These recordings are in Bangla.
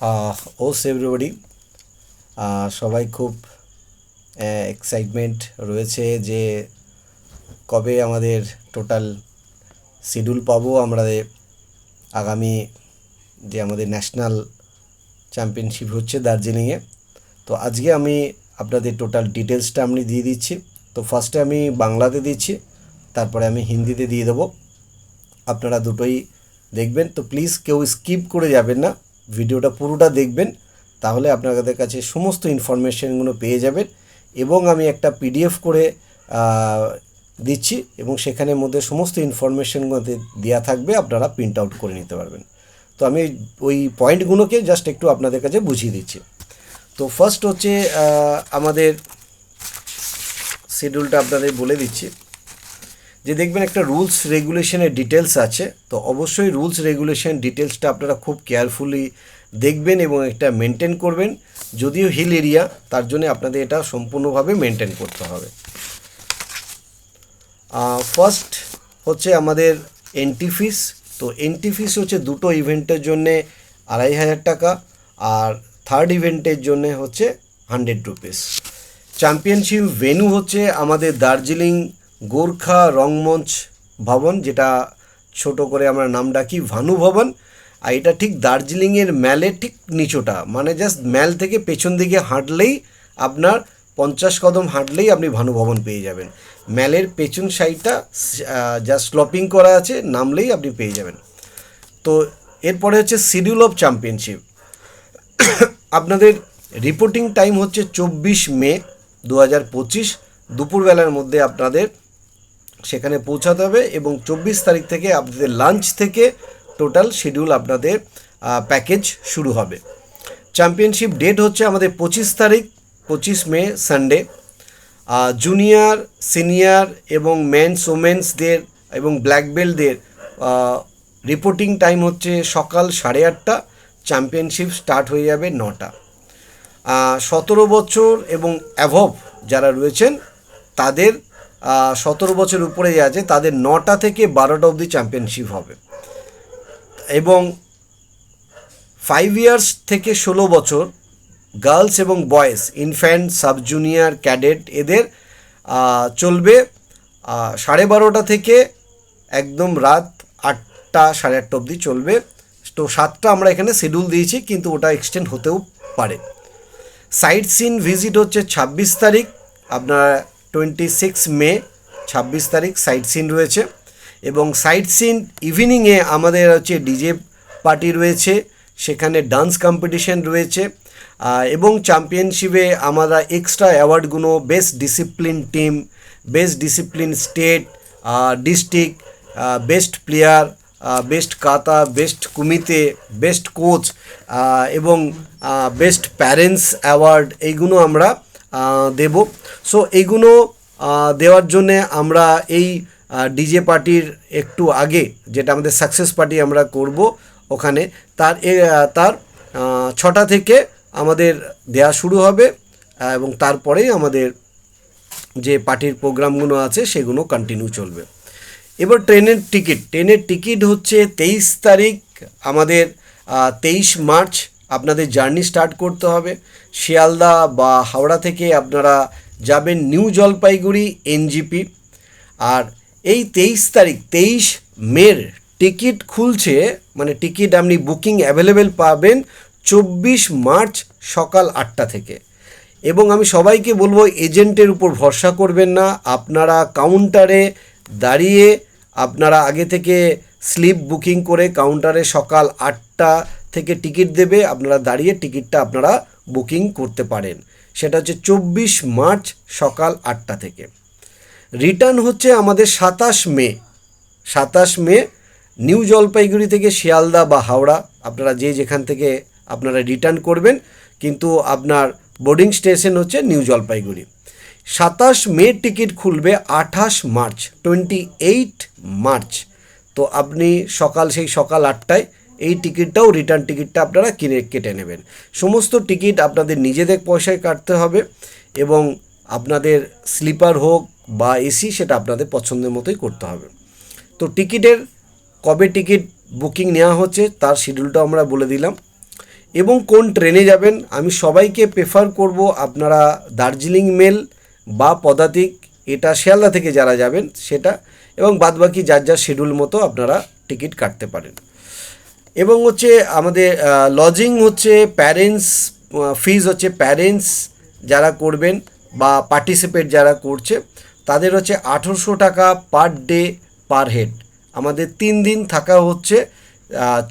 ওস এভরিবডি, সবাই খুব এক্সাইটমেন্ট রয়েছে যে কবে আমাদের টোটাল শিডিউল পাবো আমরা আগামী যে আমাদের ন্যাশনাল চ্যাম্পিয়নশিপ হচ্ছে দার্জিলিংয়ে। তো আজকে আমি আপনাদের টোটাল ডিটেলসটা আমি দিয়ে দিচ্ছি। তো ফার্স্টে আমি বাংলাতে দিচ্ছি, তারপরে আমি হিন্দিতে দিয়ে দেবো। আপনারা দুটোই দেখবেন, তো প্লিজ কেউ স্কিপ করে যাবেন না, ভিডিওটা পুরোটা দেখবেন, তাহলে আপনাদের কাছে সমস্ত ইনফরমেশনগুলো পেয়ে যাবেন। এবং আমি একটা পিডিএফ করে দিচ্ছি এবং সেখানের মধ্যে সমস্ত ইনফরমেশনগুলো দেওয়া থাকবে, আপনারা প্রিন্ট আউট করে নিতে পারবেন। তো আমি ওই পয়েন্টগুলোকে জাস্ট একটু আপনাদের কাছে বুঝিয়ে দিচ্ছি। তো ফার্স্ট হচ্ছে আমাদের শিডিউলটা আপনাদের বলে দিচ্ছি, যে দেখবেন একটা রুলস রেগুলেশনের ডিটেলস আছে। তো অবশ্যই রুলস রেগুলেশন ডিটেলসটা আপনারা খুব কেয়ারফুলি দেখবেন এবং এটা মেনটেন করবেন। যদিও হিল এরিয়া, তার জন্য আপনাদের এটা সম্পূর্ণভাবে মেনটেন করতে হবে। ফার্স্ট হচ্ছে আমাদের এন্ট্রি ফিস। তো এন্ট্রি ফিস হচ্ছে দুটো ইভেন্টের জন্যে 2500 টাকা, আর থার্ড ইভেন্টের জন্যে হচ্ছে 100 রুপিস। চ্যাম্পিয়নশিপ ভেন্যু হচ্ছে আমাদের দার্জিলিং গোর্খা রঙ্গমঞ্চ ভবন, যেটা ছোট করে আমরা নাম ডাকি ভানু ভবন। আর এটা ঠিক দার্জিলিংয়ের ম্যালের ঠিক নিচোটা, মানে জাস্ট ম্যাল থেকে পেছন দিকে হাঁটলেই আপনার 50 কদম হাঁটলেই আপনি ভানু ভবন পেয়ে যাবেন। ম্যালের পেছন সাইডটা জাস্ট স্লপিং করা আছে, নামলেই আপনি পেয়ে যাবেন। তো এরপরে হচ্ছে শিডিউল অফ চ্যাম্পিয়নশিপ। আপনাদের রিপোর্টিং টাইম হচ্ছে 24 মে 2025 দুপুরবেলার মধ্যে আপনাদের সেখানে পৌঁছাতে হবে, এবং 24 তারিখ থেকে আপনাদের লাঞ্চ থেকে টোটাল শিডিউল আপনাদের প্যাকেজ শুরু হবে। চ্যাম্পিয়নশিপ ডেট হচ্ছে আমাদের 25 তারিখ, 25 মে সানডে। জুনিয়র, সিনিয়র এবং মেন্স ওমেন্সদের এবং ব্ল্যাক বেল্টদের রিপোর্টিং টাইম হচ্ছে সকাল 8:30। চ্যাম্পিয়নশিপ স্টার্ট হয়ে যাবে 9টা। 17 বছর এবং অ্যাভভ যারা রয়েছেন তাদের 17 বছর উপরে যে আছে তাদের 9টা থেকে 12টা অবধি চ্যাম্পিয়নশিপ হবে, এবং 5 ইয়ার্স থেকে 16 বছর গার্লস এবং boys, infant, sub junior, cadet এদের চলবে 12:30 থেকে একদম রাত 8টা 8:30 অবধি চলবে। তো 7টা আমরা এখানে শিডিউল দিয়েছি, কিন্তু ওটা এক্সটেন্ড হতেও পারে। সাইট সিন ভিজিট হচ্ছে 26 তারিখ, আপনার 26 মে 26 তারিখ সাইট সিন রয়েছে। এবং সাইট সিন ইভিনিংয়ে আমাদের হচ্ছে ডিজে পার্টি রয়েছে, সেখানে ডান্স কম্পিটিশন রয়েছে, এবং চ্যাম্পিয়নশিপে আমরা এক্সট্রা অ্যাওয়ার্ডগুলো best discipline team, best discipline state, district, best player, best kata, best kumite, best coach এবং বেস্ট প্যারেন্টস অ্যাওয়ার্ড, এইগুলো আমরা দেব। সো এইগুলো দেওয়ার জন্যে আমরা এই ডিজে পার্টির একটু আগে, যেটা আমাদের সাকসেস পার্টি আমরা করব ওখানে, তার 6টা থেকে আমাদের দেয়া শুরু হবে, এবং তারপরেই আমাদের যে পার্টির প্রোগ্রামগুলো আছে সেগুলো কন্টিনিউ চলবে। এবার ট্রেনের টিকিট হচ্ছে 23 তারিখ, আমাদের 23 মার্চ আপনাদের জার্নি স্টার্ট করতে হবে। শিয়ালদা বা হাওড়া থেকে আপনারা যাবেন নিউ জলপাইগুড়ি এনজিপি। আর এই 23 তারিখ 23 মের টিকিট খুলছে, মানে টিকিট আপনি বুকিং অ্যাভেলেবেল পাবেন 24 মার্চ সকাল 8টা থেকে। এবং আমি সবাইকে বলবো, এজেন্টের উপর ভরসা করবেন না, আপনারা কাউন্টারে দাঁড়িয়ে আপনারা আগে থেকে স্লিপ বুকিং করে কাউন্টারে সকাল 8টা থেকে টিকিট দেবে, আপনারা দাঁড়িয়ে টিকিটটা আপনারা বুকিং করতে পারেন। সেটা হচ্ছে 24 মার্চ সকাল 8টা থেকে। রিটার্ন হচ্ছে আমাদের 27 মে নিউ জলপাইগুড়ি থেকে শিয়ালদা বা হাওড়া, আপনারা যেখান থেকে আপনারা রিটার্ন করবেন, কিন্তু আপনার বোর্ডিং স্টেশন হচ্ছে নিউ জলপাইগুড়ি। 27 মে টিকিট খুলবে 28 মার্চ। তো আপনি সকাল 8টায় এই টিকিটটাও, রিটার্ন টিকিটটা আপনারা কেটে নেবেন। সমস্ত টিকিট আপনাদের নিজেদের পয়সায় কাটতে হবে, এবং আপনাদের স্লিপার হোক বা এসি, সেটা আপনাদের পছন্দের মতোই করতে হবে। তো টিকিট বুকিং নেওয়া হচ্ছে তার শিডিউলটা আমরা বলে দিলাম। এবং কোন ট্রেনে যাবেন আমি সবাইকে প্রেফার করব আপনারা দার্জিলিং মেল বা পদাতিক, এটা শিয়ালদা থেকে যারা যাবেন সেটা, এবং বাদবাকি যার যার শিডিউল মতো আপনারা টিকিট কাটতে পারেন। এবং হচ্ছে আমাদের লজিং হচ্ছে প্যারেন্টস, ফিজ হচ্ছে প্যারেন্টস যারা করবেন বা পার্টিসিপেট যারা করছে তাদের হচ্ছে 1800 টাকা পার ডে পার হেড। আমাদের 3 দিন থাকা হচ্ছে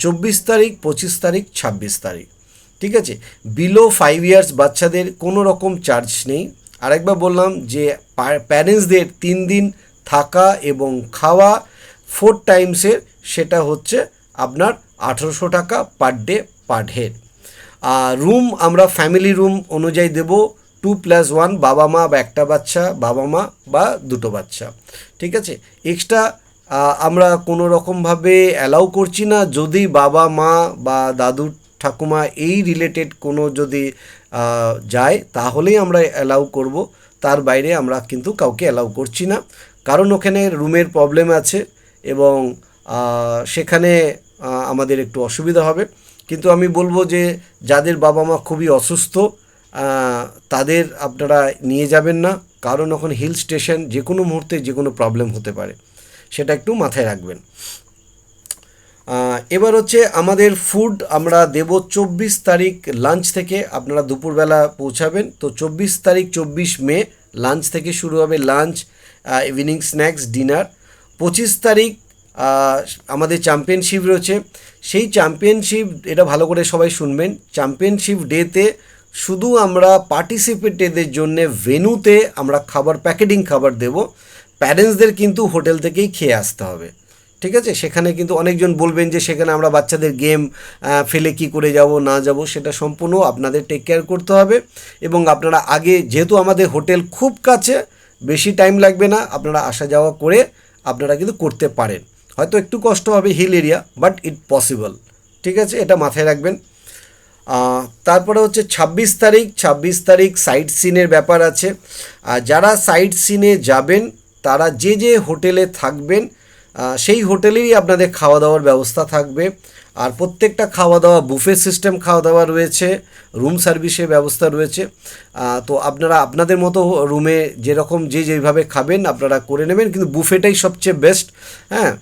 24 তারিখ, 25 তারিখ, 26 তারিখ। ঠিক আছে, বিলো 5 ইয়ার্স বাচ্চাদের কোনো রকম চার্জ নেই। আরেকবার বললাম যে প্যারেন্টসদের 3 দিন থাকা এবং খাওয়া 4 টাইমসের, সেটা হচ্ছে আপনার 1800 টাকা per day per head. Room আমরা ফ্যামিলি রুম অনুযায়ী দেব 2+1, বাবা মা বা একটা বাচ্চা, বাবা মা বা দুটো বাচ্চা। ঠিক আছে, এক্সট্রা আমরা কোনো রকমভাবে অ্যালাউ করছি না। যদি বাবা মা বা দাদু ঠাকুমা এই রিলেটেড কোনো যদি যায় তাহলেই আমরা অ্যালাউ করব, তার বাইরে আমরা কিন্তু কাউকে অ্যালাউ করছি না, কারণ ওখানে রুমের প্রবলেম আছে এবং সেখানে আমাদের একটু অসুবিধা হবে। কিন্তু আমি বলবো যে যাদের বাবা মা খুবই অসুস্থ তাদের আপনারা নিয়ে যাবেন না, কারণ এখন হিল স্টেশন, যে কোনো মুহূর্তে যে কোনো প্রবলেম হতে পারে, সেটা একটু মাথায় রাখবেন। এবার হচ্ছে আমাদের ফুড আমরা দেব 24 তারিখ লাঞ্চ থেকে, আপনারা দুপুরবেলা পৌঁছাবেন। তো 24 তারিখ 24 মে লাঞ্চ থেকে শুরু হবে, লাঞ্চ, ইভিনিং স্ন্যাক্স, ডিনার। 25 তারিখ আমাদের চ্যাম্পিয়নশিপ রয়েছে। সেই চ্যাম্পিয়নশিপ, এটা ভালো করে সবাই শুনবেন, চ্যাম্পিয়নশিপ ডেতে শুধু আমরা পার্টিসিপেটদের জন্য ভেন্যুতে আমরা খাবার, প্যাকেটিং খাবার দেব। প্যারেন্টসদের কিন্তু হোটেল থেকেই খেয়ে আসতে হবে। ঠিক আছে, সেখানে কিন্তু অনেকজন বলবেন যে সেখানে আমরা বাচ্চাদের গেম ফেলে কি করে যাব না যাব, সেটা সম্পূর্ণ আপনাদের টেক কেয়ার করতে হবে। এবং আপনারা আগে, যেহেতু আমাদের হোটেল খুব কাছে, বেশি টাইম লাগবে না, আপনারা আসা যাওয়া করে আপনারা কিন্তু করতে পারেন। হয়তো একটু কষ্ট হবে hill area, but it possible. ঠিক আছে, এটা মাথায় রাখবেন। তারপরে হচ্ছে 26 তারিখ সাইট সিনের ব্যাপার আছে। যারা সাইট সিনে যাবেন তারা যে যে হোটেলে থাকবেন সেই হোটেলেরই আপনাদের খাওয়া দাওয়ার ব্যবস্থা থাকবে। আর প্রত্যেকটা খাওয়া দাওয়া বুফে সিস্টেম খাওয়া দাওয়া রয়েছে, রুম সার্ভিসের ব্যবস্থা রয়েছে। তো আপনারা আপনাদের মতো রুমে যেরকম যেভাবে খাবেন আপনারা করে নেবেন, কিন্তু বুফেটাই সবচেয়ে বেস্ট। হ্যাঁ,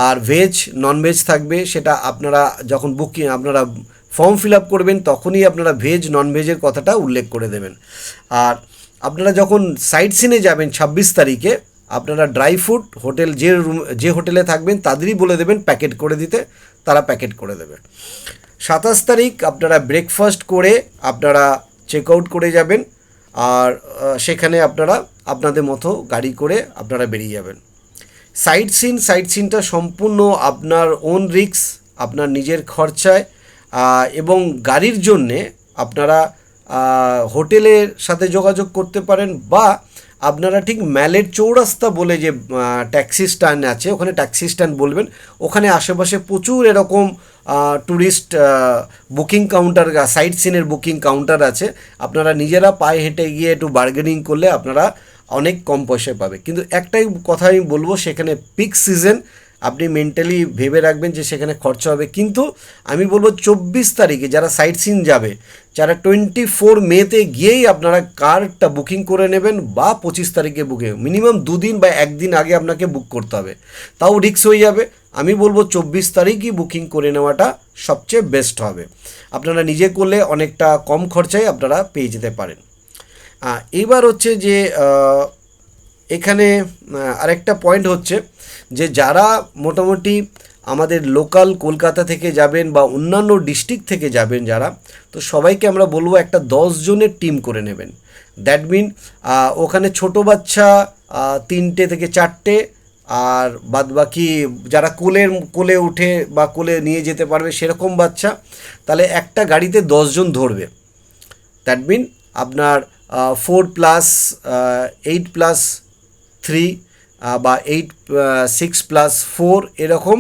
আর ভেজ ননভেজ থাকবে, সেটা আপনারা যখন বুকিং, আপনারা ফর্ম ফিল আপ করবেন তখনই আপনারা ভেজ ননভেজের কথাটা উল্লেখ করে দেবেন। আর আপনারা যখন সাইট সিনে যাবেন 26 তারিখে, আপনারা ড্রাই ফ্রুট হোটেল, যে হোটেলে থাকবেন তাদেরই বলে দেবেন প্যাকেট করে দিতে, তারা প্যাকেট করে দেবে। 27 তারিখ আপনারা ব্রেকফাস্ট করে আপনারা চেক আউট করে যাবেন, আর সেখানে আপনারা আপনাদের মতো গাড়ি করে আপনারা বেরিয়ে যাবেন। সাইট সিনটা সম্পূর্ণ আপনার ওন রিস্ক, আপনার নিজের খরচায়, এবং গাড়ির জন্যে আপনারা হোটেলের সাথে যোগাযোগ করতে পারেন, বা আপনারা ঠিক ম্যালের চৌরাস্তা বলে যে ট্যাক্সি স্ট্যান্ড আছে, ওখানে ট্যাক্সি স্ট্যান্ড বলবেন, ওখানে আশেপাশে প্রচুর এরকম ট্যুরিস্ট বুকিং কাউন্টার, সাইট সিনের বুকিং কাউন্টার আছে। আপনারা নিজেরা পায়ে হেঁটে গিয়ে একটু বার্গেনিং করলে আপনারা অনেক কম পয়সায় পাবে। কিন্তু একটাই কথা আমি বলবো, সেখানে পিক সিজন, আপনি মেন্টালি ভেবে রাখবেন যে সেখানে খরচা হবে। কিন্তু আমি বলবো 24 তারিখে যারা সাইট সিন যাবে, যারা 24 মেতে গিয়েই আপনারা কারটা বুকিং করে নেবেন, বা 25 তারিখে বুকিং, মিনিমাম 2 দিন বা 1 দিন আগে আপনাকে বুক করতে হবে, তাও রিস্ক হয়ে যাবে। আমি বলবো 24 তারিখই বুকিং করে নেওয়াটা সবচেয়ে বেস্ট হবে। আপনারা নিজে করলে অনেকটা কম খরচায় আপনারা পেয়ে যেতে পারেন। এবার হচ্ছে যে এখানে আরেকটা পয়েন্ট হচ্ছে যে যারা মোটামুটি আমাদের লোকাল কলকাতা থেকে যাবেন বা অন্যান্য ডিস্ট্রিক্ট থেকে যাবেন যারা, তো সবাইকে আমরা বলবো একটা 10 জনের টিম করে নেবেন। দ্যাট মিন ওখানে ছোট বাচ্চা 3টে থেকে 4টে, আর বাদবাকি যারা কোলে উঠে বা কোলে নিয়ে যেতে পারবে সেরকম বাচ্চা, তাহলে একটা গাড়িতে 10 জন ধরবে। দ্যাট মিন আপনার 4+8+3 বা 6+4 এরকম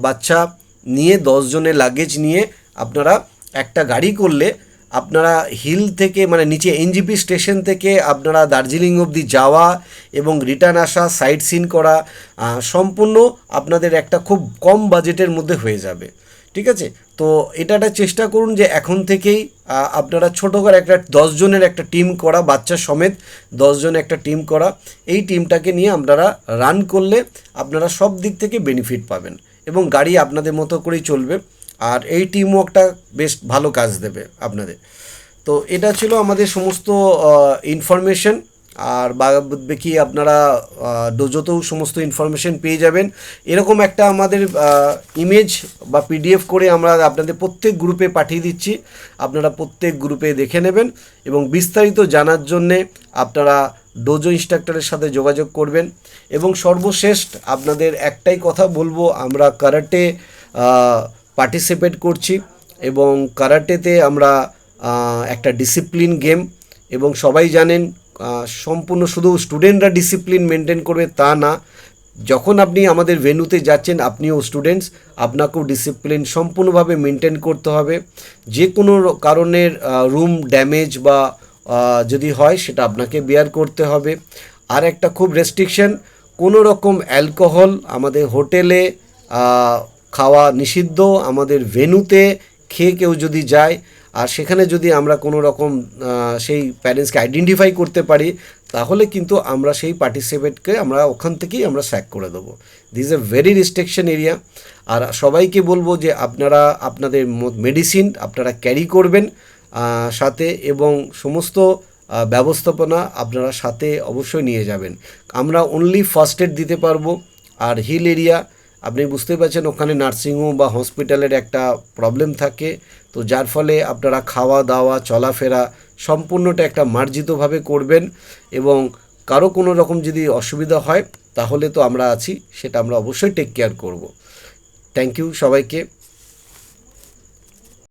বাচ্চা নিয়ে 10 জনের লাগেজ নিয়ে আপনারা একটা গাড়ি করলে আপনারা হিল থেকে, মানে নিচে এনজিপি স্টেশন থেকে আপনারা দার্জিলিং অবধি যাওয়া এবং রিটার্ন আসা, সাইট সিন করা সম্পূর্ণ আপনাদের একটা খুব কম বাজেটের মধ্যে হয়ে যাবে। ঠিক আছে, তো এটা একটা চেষ্টা করুন যে এখন থেকেই আপনারা ছোটো করে একটা 10 জনের একটা টিম করা, বাচ্চা সমেত 10 জন একটা টিম করা। এই টিমটাকে নিয়ে আপনারা রান করলে আপনারা সব দিক থেকে বেনিফিট পাবেন এবং গাড়ি আপনাদের মতো করেই চলবে। আর এই টিম ওয়ার্কটা বেশ ভালো কাজ দেবে আপনাদের। তো এটা ছিল আমাদের সমস্ত ইনফরমেশন। আর বাকি আপনারা ডোজোতেও সমস্ত ইনফরমেশন পেয়ে যাবেন। এরকম একটা আমাদের ইমেজ বা পিডিএফ করে আমরা আপনাদের প্রত্যেক গ্রুপে পাঠিয়ে দিচ্ছি, আপনারা প্রত্যেক গ্রুপে দেখে নেবেন এবং বিস্তারিত জানার জন্যে আপনারা ডোজো ইনস্ট্রাক্টরের সাথে যোগাযোগ করবেন। এবং সর্বশেষ আপনাদের একটাই কথা বলবো, আমরা কারাটে পার্টিসিপেট করছি এবং কারাটেতে আমরা একটা ডিসিপ্লিন গেম, এবং সবাই জানেন সম্পূর্ণ শুধু স্টুডেন্টরা ডিসিপ্লিন মেনটেন করবে তা না, যখন আপনি আমাদের ভেন্যুতে যাচ্ছেন আপনিও স্টুডেন্টস, আপনাকেও ডিসিপ্লিন সম্পূর্ণভাবে মেনটেন করতে হবে। যে কোনো কারণের রুম ড্যামেজ বা যদি হয় সেটা আপনাকে বেয়ার করতে হবে। আর একটা খুব রেস্ট্রিকশন, কোনো রকম অ্যালকোহল আমাদের হোটেলে খাওয়া নিষিদ্ধ। আমাদের ভেন্যুতে খেয়ে কেউ যদি যায় আর সেখানে যদি আমরা কোনো রকম সেই প্যারেন্টসকে আইডেন্টিফাই করতে পারি, তাহলে কিন্তু আমরা সেই পার্টিসিপেটকে আমরা ওখান থেকেই আমরা স্যাক করে দেবো। This a very restriction area. আর সবাইকে বলবো যে আপনারা আপনাদের মেডিসিন আপনারা ক্যারি করবেন সাথে, এবং সমস্ত ব্যবস্থাপনা আপনারা সাথে অবশ্যই নিয়ে যাবেন। আমরা অনলি ফার্স্ট এড দিতে পারবো। আর হিল এরিয়া আপনি বুঝতে পারছেন, ওখানে নার্সিংহোম বা হসপিটালের একটা প্রবলেম থাকে, তো যার ফলে আপনারা খাওয়া দাওয়া চলাফেরা সম্পূর্ণটা একটা মার্জিতভাবে করবেন। এবং কারো কোনো রকম যদি অসুবিধা হয় তাহলে তো আমরা আছি, সেটা আমরা অবশ্যই টেক কেয়ার করব। থ্যাংক ইউ সবাইকে।